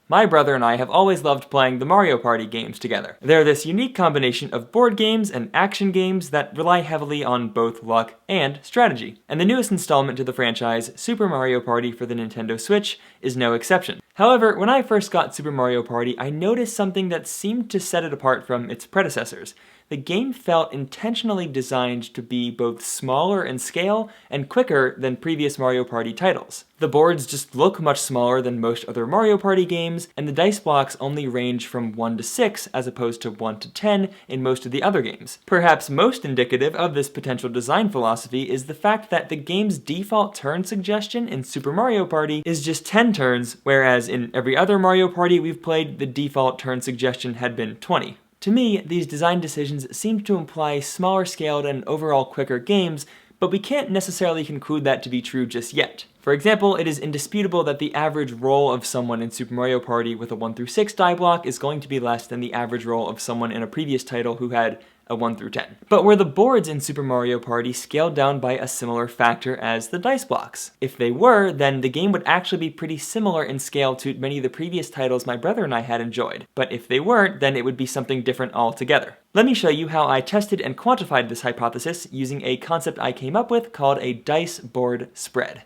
My brother and I have always loved playing the Mario Party games together. They're this unique combination of board games and action games that rely heavily on both luck and strategy. And the newest installment to the franchise, Super Mario Party for the Nintendo Switch, is no exception. However, when I first got Super Mario Party, I noticed something that seemed to set it apart from its predecessors. The game felt intentionally designed to be both smaller in scale and quicker than previous Mario Party titles. The boards just look much smaller than most other Mario Party games, and the dice blocks only range from 1 to 6 as opposed to 1 to 10 in most of the other games. Perhaps most indicative of this potential design philosophy is the fact that the game's default turn suggestion in Super Mario Party is just 10 turns, whereas in every other Mario Party we've played, the default turn suggestion had been 20. To me, these design decisions seem to imply smaller scaled and overall quicker games, but we can't necessarily conclude that to be true just yet. For example, it is indisputable that the average roll of someone in Super Mario Party with a 1 through 6 die block is going to be less than the average roll of someone in a previous title who had a 1 through 10. But were the boards in Super Mario Party scaled down by a similar factor as the dice blocks? If they were, then the game would actually be pretty similar in scale to many of the previous titles my brother and I had enjoyed. But if they weren't, then it would be something different altogether. Let me show you how I tested and quantified this hypothesis using a concept I came up with called a dice board spread.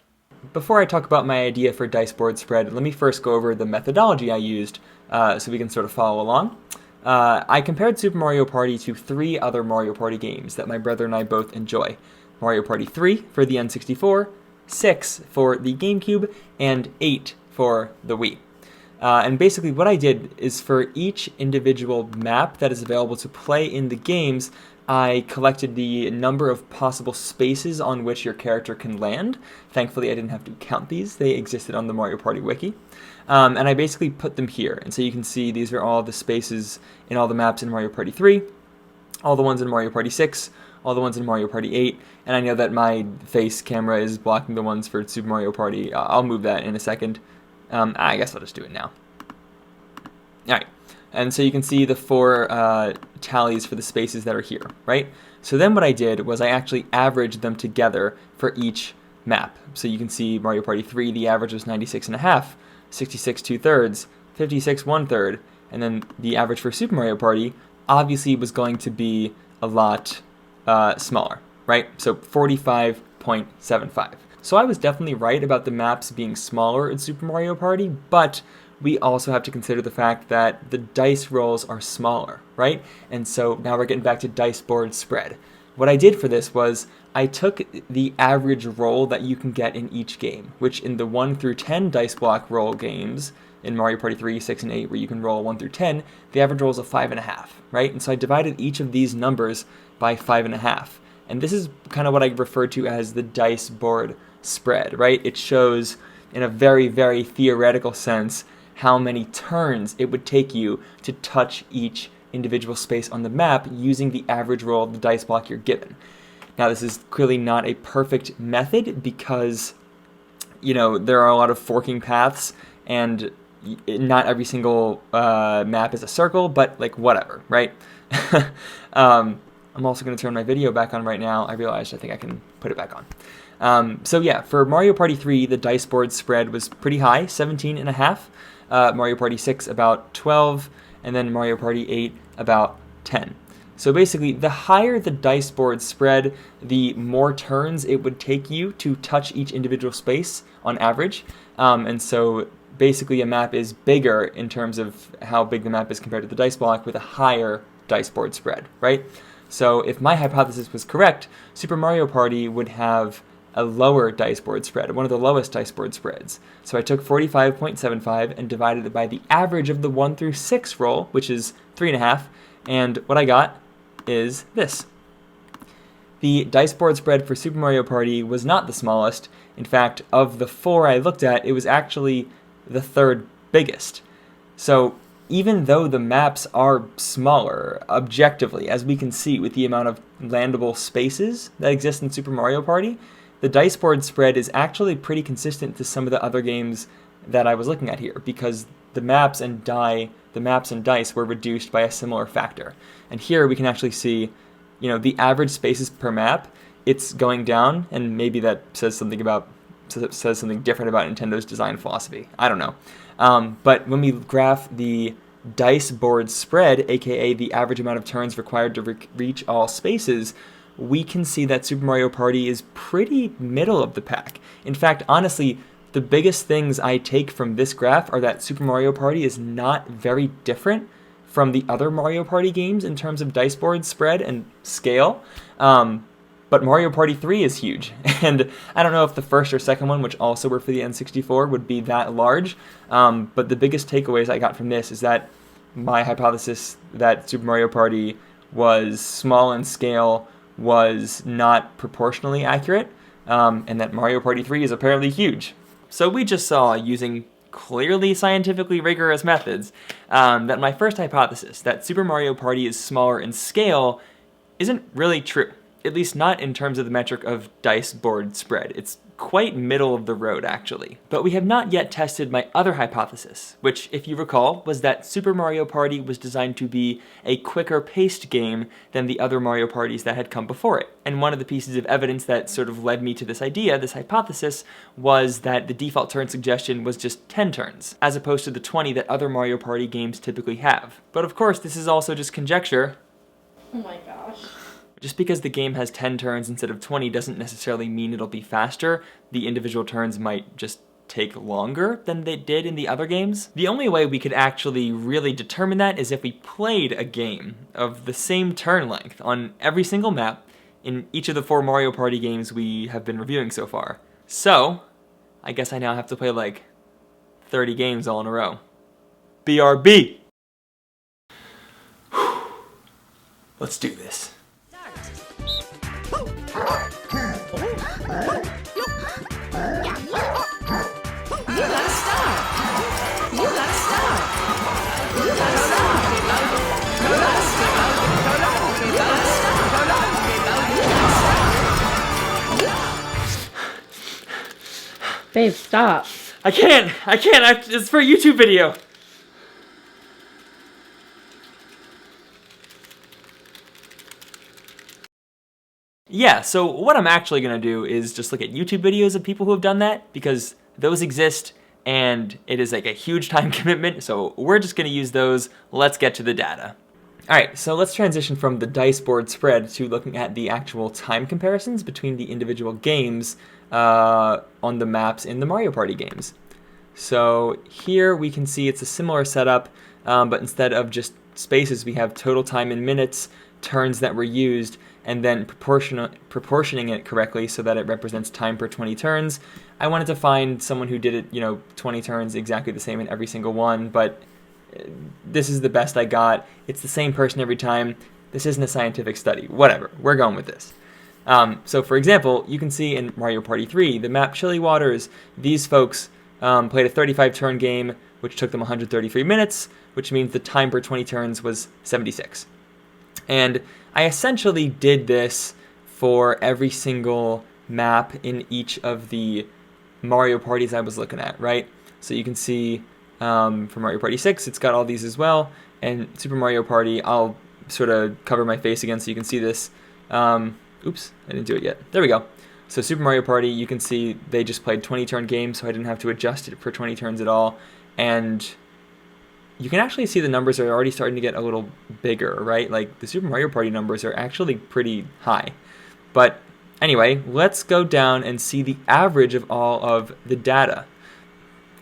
Before I talk about my idea for dice board spread, let me first go over the methodology I used so we can sort of follow along. I compared Super Mario Party to 3 other Mario Party games that my brother and I both enjoy. Mario Party 3 for the N64, 6 for the GameCube, and 8 for the Wii. And basically what I did is for each individual map that is available to play in the games, I collected the number of possible spaces on which your character can land. Thankfully, I didn't have to count these. They existed on the Mario Party wiki. And I basically put them here. And so you can see these are all the spaces in all the maps in Mario Party 3, all the ones in Mario Party 6, all the ones in Mario Party 8, and I know that my face camera is blocking the ones for Super Mario Party. I'll move that in a second. I guess I'll just do it now. Alright. And so you can see the 4 tallies for the spaces that are here, right? So then what I did was I actually averaged them together for each map. So you can see Mario Party 3, the average was 96.5, 66 2/3, 56 1/3, and then the average for Super Mario Party obviously was going to be a lot smaller, right? So 45.75. So I was definitely right about the maps being smaller in Super Mario Party, but we also have to consider the fact that the dice rolls are smaller, right? And so now we're getting back to dice board spread. What I did for this was I took the average roll that you can get in each game, which in the 1 through 10 dice block roll games, in Mario Party 3, 6, and 8, where you can roll 1 through 10, the average roll is a 5.5, right? And so I divided each of these numbers by 5.5. And this is kind of what I refer to as the dice board spread, right? It shows, in a very, very theoretical sense, how many turns it would take you to touch each individual space on the map using the average roll of the dice block you're given. Now, this is clearly not a perfect method because, you know, there are a lot of forking paths and not every single map is a circle, but like whatever, right? I'm also going to turn my video back on right now. I realized I think I can put it back on. So yeah, for Mario Party 3, the dice board spread was pretty high, 17.5. Mario Party 6 about 12, and then Mario Party 8 about 10. So basically, the higher the dice board spread, the more turns it would take you to touch each individual space on average. And so basically a map is bigger in terms of how big the map is compared to the dice block with a higher dice board spread, right? So if my hypothesis was correct, Super Mario Party would have a lower dice board spread, one of the lowest dice board spreads. So I took 45.75 and divided it by the average of the 1 through 6 roll, which is 3.5, and what I got is this. The dice board spread for Super Mario Party was not the smallest. In fact, of the 4 I looked at, it was actually the 3rd biggest. So even though the maps are smaller, objectively, as we can see with the amount of landable spaces that exist in Super Mario Party, the dice board spread is actually pretty consistent to some of the other games that I was looking at here, because the maps and dice were reduced by a similar factor. And here we can actually see, you know, the average spaces per map, it's going down, and maybe that says something different about Nintendo's design philosophy. I don't know. But when we graph the dice board spread, aka the average amount of turns required to reach all spaces, we can see that Super Mario Party is pretty middle of the pack. In fact, honestly, the biggest things I take from this graph are that Super Mario Party is not very different from the other Mario Party games in terms of dice board spread and scale. But Mario Party 3 is huge, and I don't know if the first or second one, which also were for the N64, would be that large, but the biggest takeaways I got from this is that my hypothesis that Super Mario Party was small in scale was not proportionally accurate, and that Mario Party 3 is apparently huge. So we just saw, using clearly scientifically rigorous methods, that my first hypothesis, that Super Mario Party is smaller in scale, isn't really true. At least not in terms of the metric of dice board spread. It's quite middle of the road, actually. But we have not yet tested my other hypothesis, which, if you recall, was that Super Mario Party was designed to be a quicker paced game than the other Mario Parties that had come before it. And one of the pieces of evidence that sort of led me to this idea, this hypothesis, was that the default turn suggestion was just 10 turns, as opposed to the 20 that other Mario Party games typically have. But of course, this is also just conjecture. Oh my gosh. Just because the game has 10 turns instead of 20 doesn't necessarily mean it'll be faster. The individual turns might just take longer than they did in the other games. The only way we could actually really determine that is if we played a game of the same turn length on every single map in each of the 4 Mario Party games we have been reviewing so far. So, I guess I now have to play like 30 games all in a row. BRB! Let's do this. Babe, stop. I can't. It's for a YouTube video. Yeah, so what I'm actually going to do is just look at YouTube videos of people who have done that, because those exist and it is like a huge time commitment, so we're just going to use those. Let's get to the data. Alright, so let's transition from the dice board spread to looking at the actual time comparisons between the individual games on the maps in the Mario Party games. So here we can see it's a similar setup, but instead of just spaces, we have total time in minutes, turns that were used, and then proportioning it correctly so that it represents time per 20 turns. I wanted to find someone who did it, 20 turns exactly the same in every single one, but this is the best I got. It's the same person every time. This isn't a scientific study. Whatever, we're going with this. So for example, you can see in Mario Party 3, the map Chilly Waters, these folks played a 35-turn game, which took them 133 minutes, which means the time per 20 turns was 76. And I essentially did this for every single map in each of the Mario Parties I was looking at, right? So you can see for Mario Party 6, it's got all these as well, and Super Mario Party, I'll sort of cover my face again so you can see this. Oops, I didn't do it yet. There we go. So Super Mario Party, you can see they just played 20-turn games, so I didn't have to adjust it for 20 turns at all. And you can actually see the numbers are already starting to get a little bigger, right? Like, the Super Mario Party numbers are actually pretty high. But anyway, let's go down and see the average of all of the data.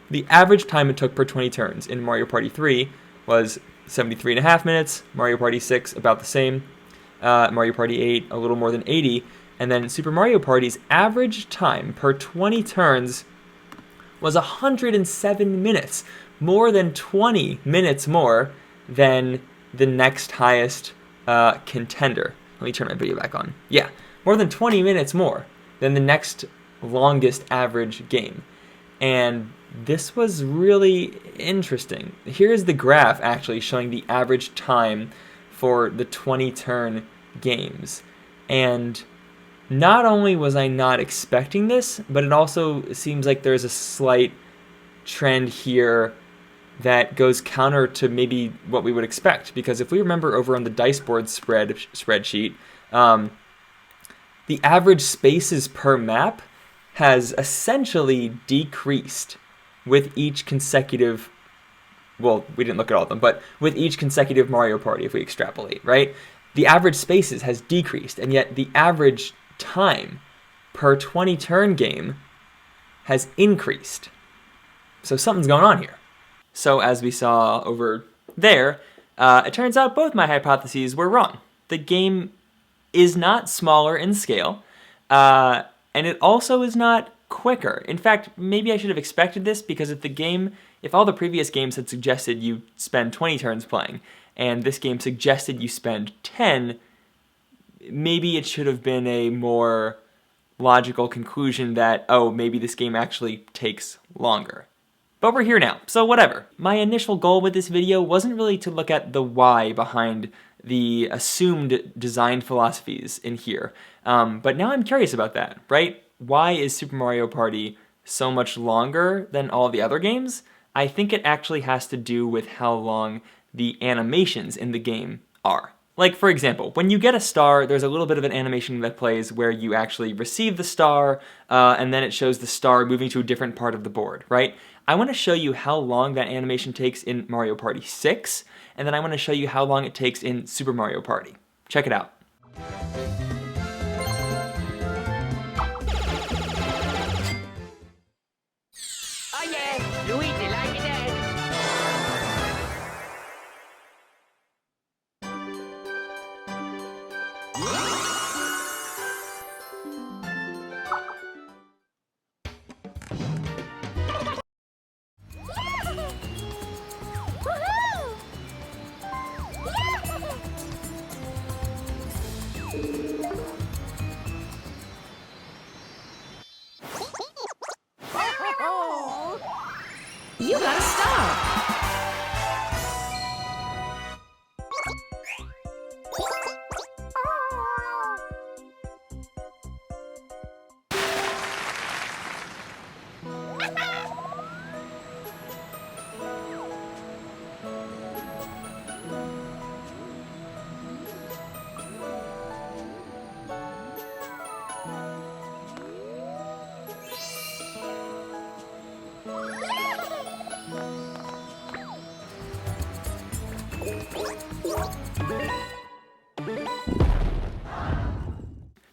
The average time it took per 20 turns in Mario Party 3 was 73.5 minutes, Mario Party 6 about the same, Mario Party 8 a little more than 80, and then Super Mario Party's average time per 20 turns was 107 minutes, more than 20 minutes more than the next highest contender. Let me turn my video back on. Yeah, more than 20 minutes more than the next longest average game. And this was really interesting. Here's the graph actually showing the average time for the 20-turn games. And not only was I not expecting this, but it also seems like there's a slight trend here that goes counter to maybe what we would expect. Because if we remember over on the dice board spreadsheet, the average spaces per map has essentially decreased with each consecutive, well, we didn't look at all of them, but with each consecutive Mario Party, if we extrapolate, right? The average spaces has decreased, and yet the average time per 20 turn game has increased. So something's going on here. So as we saw over there, it turns out both my hypotheses were wrong. The game is not smaller in scale, and it also is not quicker. In fact, maybe I should have expected this, because if all the previous games had suggested you spend 20 turns playing, and this game suggested you spend 10, maybe it should have been a more logical conclusion that, oh, maybe this game actually takes longer. But we're here now, so whatever. My initial goal with this video wasn't really to look at the why behind the assumed design philosophies in here, but now I'm curious about that, right? Why is Super Mario Party so much longer than all the other games? I think it actually has to do with how long the animations in the game are. Like, for example, when you get a star, there's a little bit of an animation that plays where you actually receive the star, and then it shows the star moving to a different part of the board, right? I want to show you how long that animation takes in Mario Party 6, and then I want to show you how long it takes in Super Mario Party. Check it out. Oh yeah, Luigi like it dead. You got a star!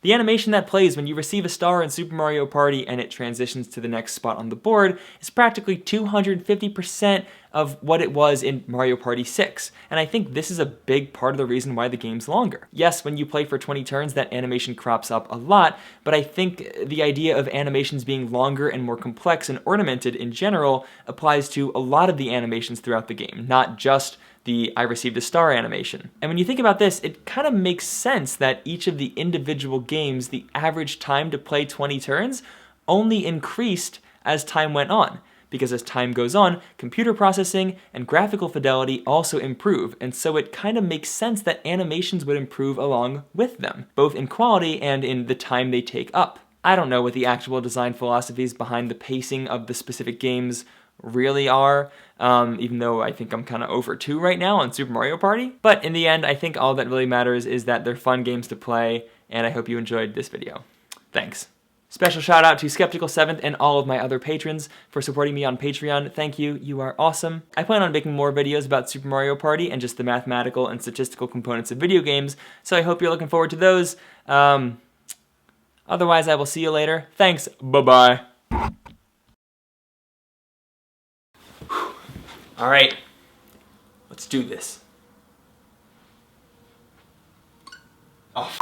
The animation that plays when you receive a star in Super Mario Party and it transitions to the next spot on the board is practically 250% of what it was in Mario Party 6, and I think this is a big part of the reason why the game's longer. Yes, when you play for 20 turns, that animation crops up a lot, but I think the idea of animations being longer and more complex and ornamented in general applies to a lot of the animations throughout the game, not just the I received a star animation. And when you think about this, it kind of makes sense that each of the individual games, the average time to play 20 turns only increased as time went on. Because as time goes on, computer processing and graphical fidelity also improve, and so it kind of makes sense that animations would improve along with them, both in quality and in the time they take up. I don't know what the actual design philosophies behind the pacing of the specific games really are, even though I think I'm kind of over 2 right now on Super Mario Party. But in the end, I think all that really matters is that they're fun games to play, and I hope you enjoyed this video. Thanks. Special shout out to Skeptical7th and all of my other patrons for supporting me on Patreon. Thank you, you are awesome. I plan on making more videos about Super Mario Party and just the mathematical and statistical components of video games, so I hope you're looking forward to those. Otherwise, I will see you later. Thanks, bye-bye. All right, let's do this. Oh,